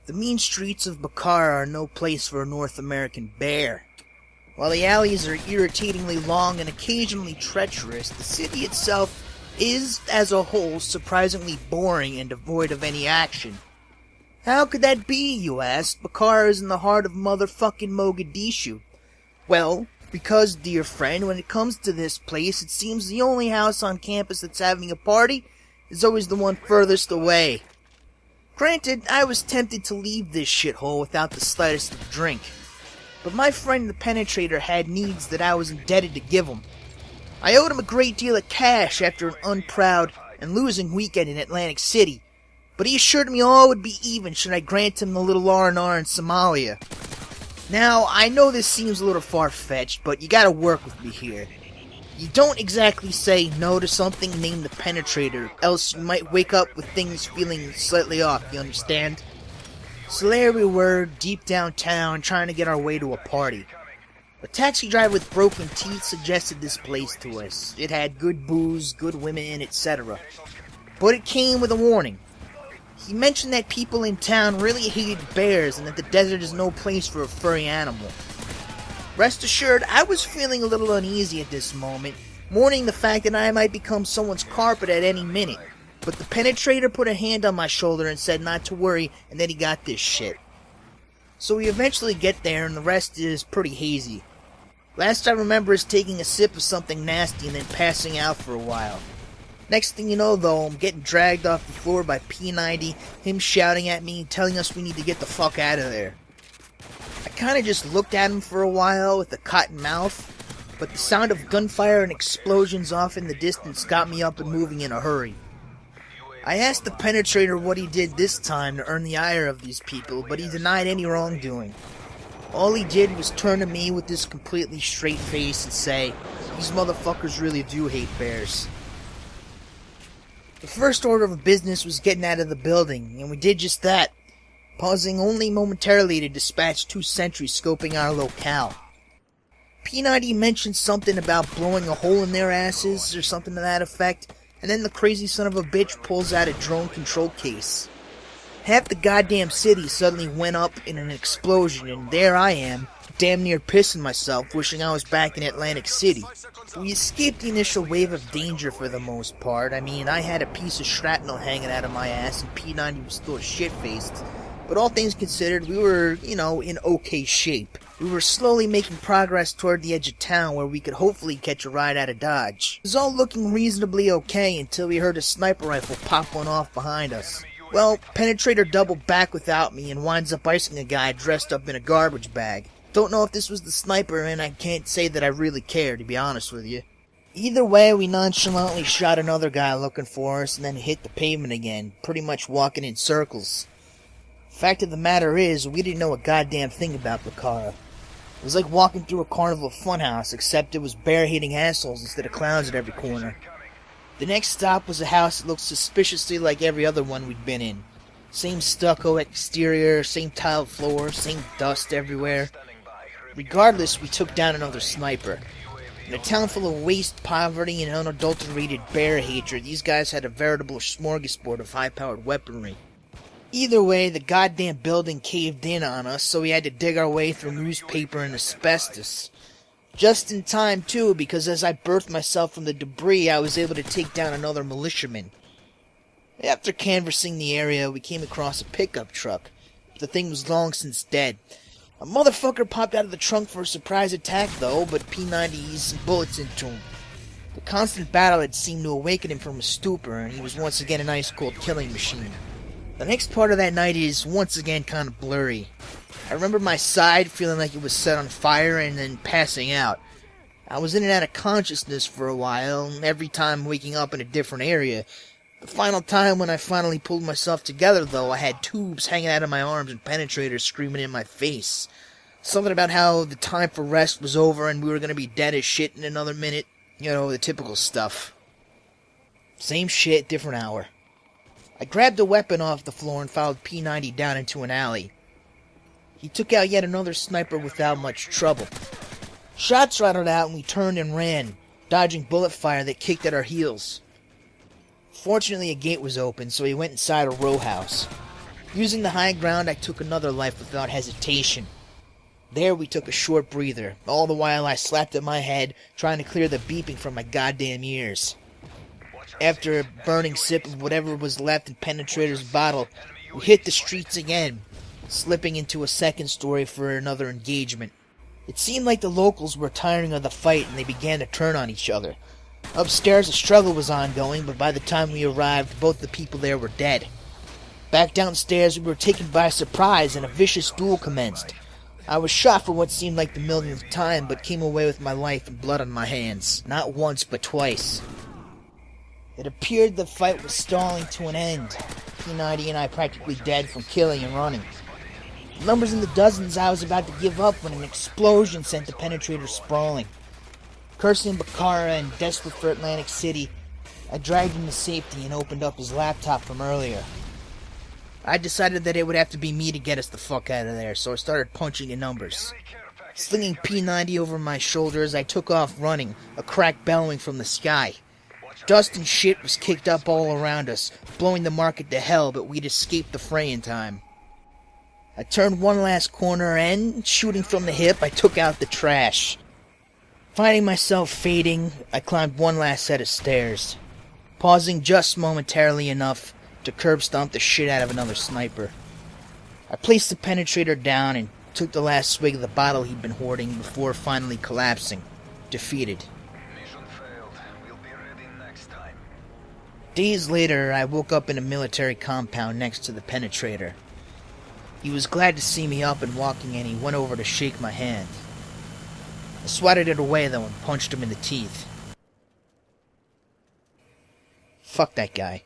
The mean streets of Bakara are no place for a North American bear. While the alleys are irritatingly long and occasionally treacherous, the city itself is, as a whole, surprisingly boring and devoid of any action. How could that be, you ask? Bakara is in the heart of motherfucking Mogadishu. Well, because, dear friend, when it comes to this place, it seems the only house on campus that's having a party is always the one furthest away. Granted, I was tempted to leave this shithole without the slightest of drink, but my friend the Penetrator had needs that I was indebted to give him. I owed him a great deal of cash after an unproud and losing weekend in Atlantic City, but he assured me all would be even should I grant him the little R&R in Somalia. Now, I know this seems a little far-fetched, but you gotta work with me here. You don't exactly say no to something named the Penetrator, else you might wake up with things feeling slightly off, you understand? So there we were, deep downtown, trying to get our way to a party. A taxi driver with broken teeth suggested this place to us. It had good booze, good women, etc. But it came with a warning. He mentioned that people in town really hated bears and that the desert is no place for a furry animal. Rest assured, I was feeling a little uneasy at this moment, mourning the fact that I might become someone's carpet at any minute. But the Penetrator put a hand on my shoulder and said not to worry and that he got this shit. So we eventually get there and the rest is pretty hazy. Last I remember is taking a sip of something nasty and then passing out for a while. Next thing you know though, I'm getting dragged off the floor by P90, him shouting at me, telling us we need to get the fuck out of there. I kinda just looked at him for a while with a cotton mouth, but the sound of gunfire and explosions off in the distance got me up and moving in a hurry. I asked the Penetrator what he did this time to earn the ire of these people, but he denied any wrongdoing. All he did was turn to me with this completely straight face and say, "These motherfuckers really do hate bears." The first order of business was getting out of the building, and we did just that, pausing only momentarily to dispatch 2 sentries scoping our locale. P90 mentioned something about blowing a hole in their asses or something to that effect, and then the crazy son of a bitch pulls out a drone control case. Half the goddamn city suddenly went up in an explosion, and there I am, damn near pissing myself, wishing I was back in Atlantic City. We escaped the initial wave of danger for the most part. I mean, I had a piece of shrapnel hanging out of my ass, and P90 was still shit-faced. But all things considered, we were, in okay shape. We were slowly making progress toward the edge of town where we could hopefully catch a ride out of Dodge. It was all looking reasonably okay until we heard a sniper rifle pop one off behind us. Well, Penetrator doubled back without me and winds up icing a guy dressed up in a garbage bag. Don't know if this was the sniper, and I can't say that I really care, to be honest with you. Either way, we nonchalantly shot another guy looking for us and then hit the pavement again, pretty much walking in circles. Fact of the matter is, we didn't know a goddamn thing about Bakara. It was like walking through a carnival funhouse, except it was bear-hating assholes instead of clowns at every corner. The next stop was a house that looked suspiciously like every other one we'd been in. Same stucco exterior, same tiled floor, same dust everywhere. Regardless, we took down another sniper. In a town full of waste, poverty, and unadulterated bear hatred, these guys had a veritable smorgasbord of high-powered weaponry. Either way, the goddamn building caved in on us, so we had to dig our way through newspaper and asbestos. Just in time, too, because as I birthed myself from the debris, I was able to take down another militiaman. After canvassing the area, we came across a pickup truck. The thing was long since dead. A motherfucker popped out of the trunk for a surprise attack, though, but P90 eased some bullets into him. The constant battle had seemed to awaken him from a stupor, and he was once again an ice-cold killing machine. The next part of that night is once again kind of blurry. I remember my side feeling like it was set on fire and then passing out. I was in and out of consciousness for a while, every time waking up in a different area. The final time when I finally pulled myself together, though, I had tubes hanging out of my arms and Penetrators screaming in my face. Something about how the time for rest was over and we were going to be dead as shit in another minute. The typical stuff. Same shit, different hour. I grabbed a weapon off the floor and followed P90 down into an alley. He took out yet another sniper without much trouble. Shots rattled out and we turned and ran, dodging bullet fire that kicked at our heels. Fortunately, a gate was open, so we went inside a row house. Using the high ground, I took another life without hesitation. There we took a short breather, all the while I slapped at my head, trying to clear the beeping from my goddamn ears. After a burning sip of whatever was left in Penetrator's bottle, we hit the streets again, slipping into a second story for another engagement. It seemed like the locals were tiring of the fight and they began to turn on each other. Upstairs, the struggle was ongoing, but by the time we arrived, both the people there were dead. Back downstairs, we were taken by surprise and a vicious duel commenced. I was shot for what seemed like the millionth time, but came away with my life and blood on my hands. Not once, but twice. It appeared the fight was stalling to an end. P90 and I practically dead from killing and running. Numbers in the dozens, I was about to give up when an explosion sent the Penetrator sprawling. Cursing Bakara and desperate for Atlantic City, I dragged him to safety and opened up his laptop from earlier. I decided that it would have to be me to get us the fuck out of there, so I started punching the numbers. Slinging P90 over my shoulders, I took off running, a crack bellowing from the sky. Dust and shit was kicked up all around us, blowing the market to hell, but we'd escaped the fray in time. I turned one last corner and, shooting from the hip, I took out the trash. Finding myself fading, I climbed one last set of stairs, pausing just momentarily enough to curb stomp the shit out of another sniper. I placed the Penetrator down and took the last swig of the bottle he'd been hoarding before finally collapsing, defeated. Mission failed. We'll be ready next time. Days later, I woke up in a military compound next to the Penetrator. He was glad to see me up and walking, and he went over to shake my hand. I swatted it away, though, and punched him in the teeth. Fuck that guy.